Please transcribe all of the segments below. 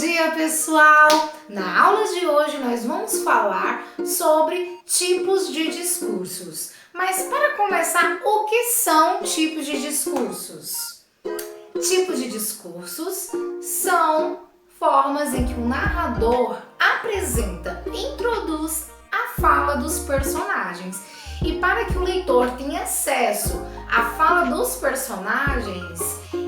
dia, pessoal! Na aula de hoje nós vamos falar sobre tipos de discursos. Mas para começar, o que são tipos de discursos? Tipos de discursos são formas em que o narrador apresenta, introduz a fala dos personagens. E para que o leitor tenha acesso à fala dos personagens,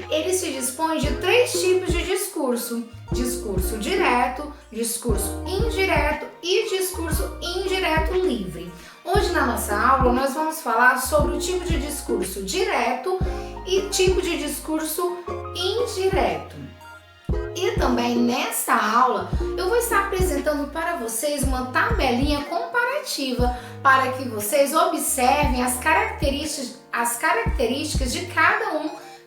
ele se dispõe de 3 tipos de discurso: discurso direto, discurso indireto e discurso indireto livre. Hoje na nossa aula nós vamos falar sobre o tipo de discurso direto e tipo de discurso indireto. E também nesta aula eu vou estar apresentando para vocês uma tabelinha comparativa para que vocês observem as características de cada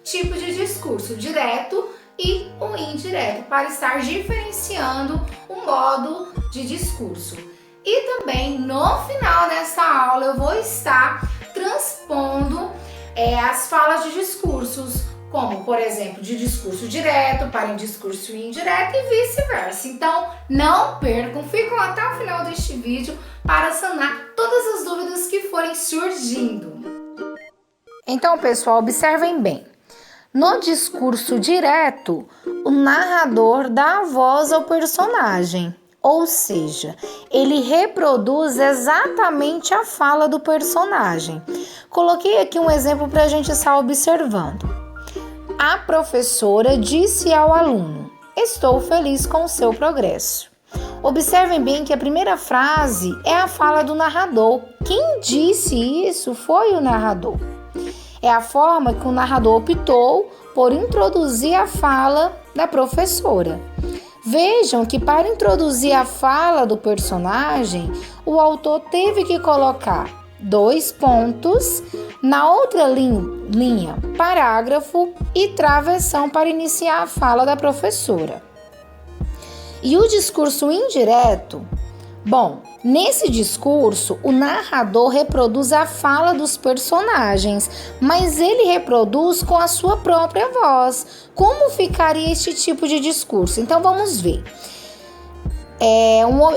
tipo de discurso, direto e o indireto, para estar diferenciando o modo de discurso. E também no final dessa aula eu vou estar transpondo as falas de discursos, como, por exemplo, de discurso direto para um discurso indireto e vice-versa. Então, não percam, ficam até o final deste vídeo para sanar todas as dúvidas que forem surgindo. Então, pessoal, observem bem. No discurso direto, o narrador dá a voz ao personagem, ou seja, ele reproduz exatamente a fala do personagem. Coloquei aqui um exemplo para a gente estar observando. A professora disse ao aluno: "Estou feliz com o seu progresso." Observem bem que a primeira frase é a fala do narrador. Quem disse isso foi o narrador. É a forma que o narrador optou por introduzir a fala da professora. Vejam que para introduzir a fala do personagem, o autor teve que colocar 2 pontos, na outra linha, parágrafo e travessão para iniciar a fala da professora. E o discurso indireto? Bom, nesse discurso, o narrador reproduz a fala dos personagens, mas ele reproduz com a sua própria voz. Como ficaria este tipo de discurso? Então, vamos ver.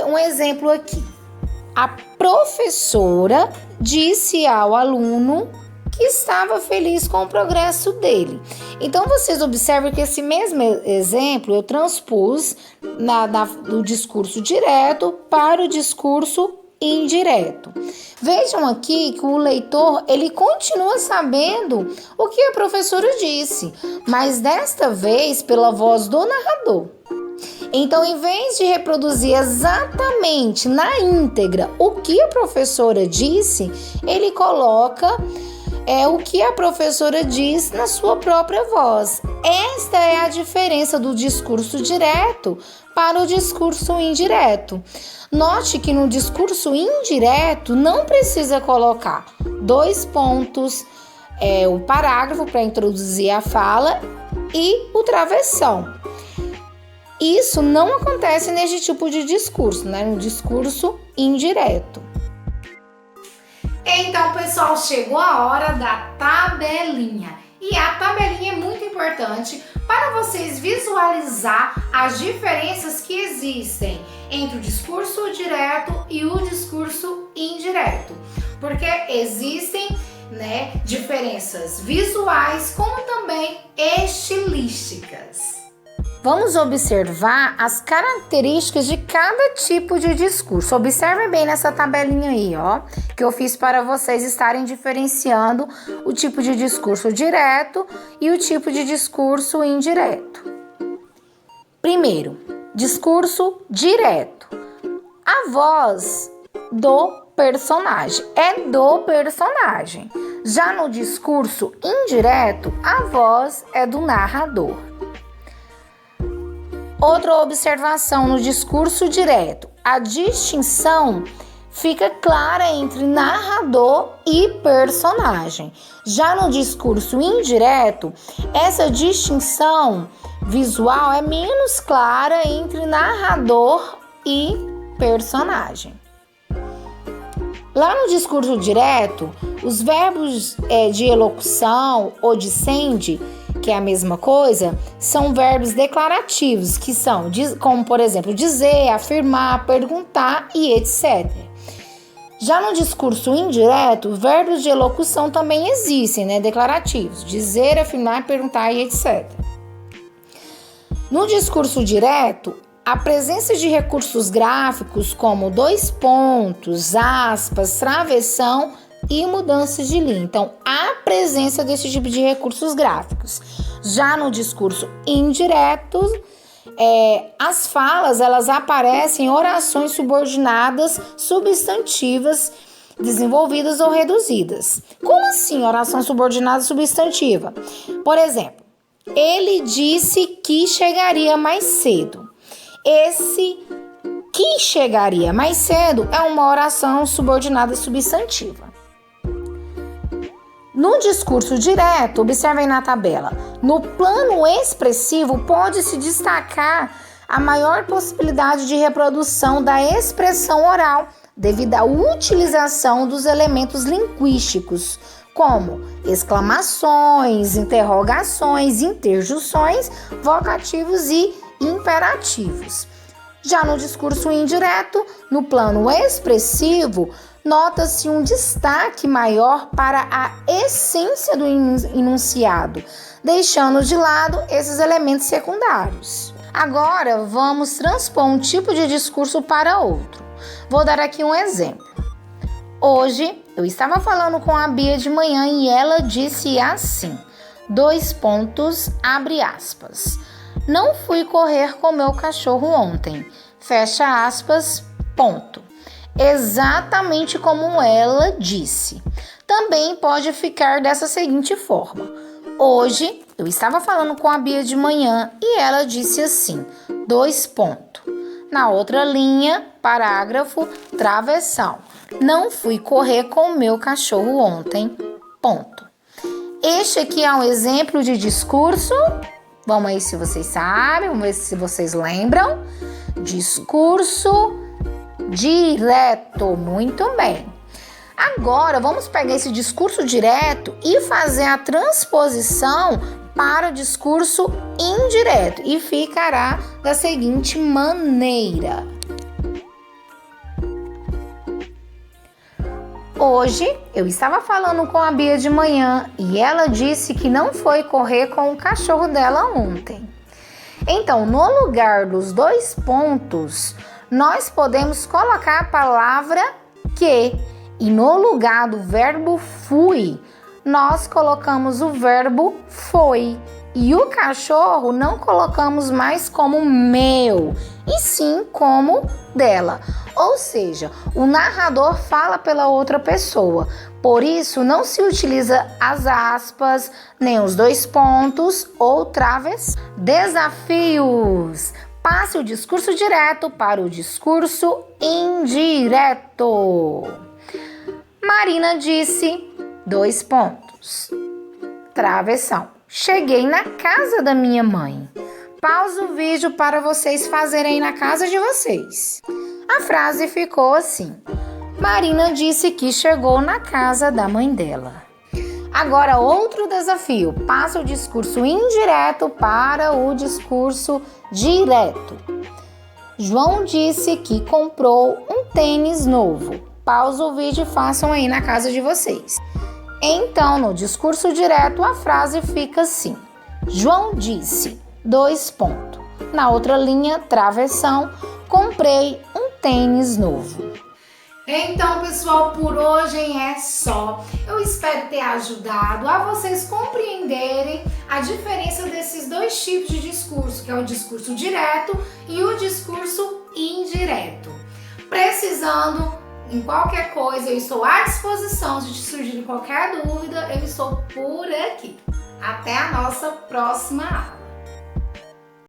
Um exemplo aqui. A professora disse ao aluno que estava feliz com o progresso dele. Então, vocês observam que esse mesmo exemplo eu transpus do discurso direto para o discurso indireto. Vejam aqui que o leitor, ele continua sabendo o que a professora disse, mas desta vez pela voz do narrador. Então, em vez de reproduzir exatamente na íntegra o que a professora disse, ele coloca o que a professora diz na sua própria voz. Esta é a diferença do discurso direto para o discurso indireto. Note que no discurso indireto não precisa colocar 2 pontos, o parágrafo para introduzir a fala e o travessão. Isso não acontece nesse tipo de discurso, no discurso indireto. Então, pessoal, chegou a hora da tabelinha. E a tabelinha é muito importante para vocês visualizar as diferenças que existem entre o discurso direto e o discurso indireto. Porque existem, diferenças visuais como também estilísticas. Vamos observar as características de cada tipo de discurso. Observem bem nessa tabelinha aí, que eu fiz para vocês estarem diferenciando o tipo de discurso direto e o tipo de discurso indireto. Primeiro, discurso direto. A voz do personagem é do personagem. Já no discurso indireto, a voz é do narrador. Outra observação no discurso direto: a distinção fica clara entre narrador e personagem. Já no discurso indireto, essa distinção visual é menos clara entre narrador e personagem. Lá no discurso direto, os verbos de elocução ou dicende que é a mesma coisa, são verbos declarativos, que são como, por exemplo, dizer, afirmar, perguntar e etc. Já no discurso indireto, verbos de elocução também existem, né? Declarativos, dizer, afirmar, perguntar e etc. No discurso direto, a presença de recursos gráficos como 2 pontos, aspas, travessão e mudanças de linha. Então, há presença desse tipo de recursos gráficos. Já no discurso indireto, as falas elas aparecem em orações subordinadas, substantivas, desenvolvidas ou reduzidas. Como assim oração subordinada substantiva? Por exemplo, ele disse que chegaria mais cedo. Esse que chegaria mais cedo é uma oração subordinada substantiva. No discurso direto, observem na tabela, no plano expressivo pode-se destacar a maior possibilidade de reprodução da expressão oral devido à utilização dos elementos linguísticos, como exclamações, interrogações, interjunções, vocativos e imperativos. Já no discurso indireto, no plano expressivo, nota-se um destaque maior para a essência do enunciado, deixando de lado esses elementos secundários. Agora, vamos transpor um tipo de discurso para outro. Vou dar aqui um exemplo. Hoje, eu estava falando com a Bia de manhã e ela disse assim, 2 pontos, abre aspas. Não fui correr com meu cachorro ontem, fecha aspas, ponto. Exatamente como ela disse. Também pode ficar dessa seguinte forma. Hoje, eu estava falando com a Bia de manhã e ela disse assim, 2 pontos. Na outra linha, parágrafo, travessão. Não fui correr com o meu cachorro ontem, ponto. Este aqui é um exemplo de discurso. Vamos aí se vocês sabem, vamos ver se vocês lembram. Discurso direto, muito bem. Agora, vamos pegar esse discurso direto e fazer a transposição para o discurso indireto. E ficará da seguinte maneira. Hoje, eu estava falando com a Bia de manhã e ela disse que não foi correr com o cachorro dela ontem. Então, no lugar dos 2 pontos, nós podemos colocar a palavra que. E no lugar do verbo fui, nós colocamos o verbo foi. E o cachorro não colocamos mais como meu, e sim como dela. Ou seja, o narrador fala pela outra pessoa. Por isso, não se utiliza as aspas, nem os 2 pontos ou traves. Desafios! Passe o discurso direto para o discurso indireto. Marina disse, 2 pontos. Travessão. Cheguei na casa da minha mãe. Pausa o vídeo para vocês fazerem na casa de vocês. A frase ficou assim. Marina disse que chegou na casa da mãe dela. Agora, outro desafio. Passa o discurso indireto para o discurso direto. João disse que comprou um tênis novo. Pausa o vídeo e façam aí na casa de vocês. Então, no discurso direto, a frase fica assim. João disse, 2 pontos. Na outra linha, travessão, comprei um tênis novo. Então, pessoal, por hoje é só. Eu espero ter ajudado a vocês compreenderem a diferença desses 2 tipos de discurso, que é o discurso direto e o discurso indireto. Precisando, em qualquer coisa, eu estou à disposição. Se surgir qualquer dúvida, eu estou por aqui. Até a nossa próxima aula.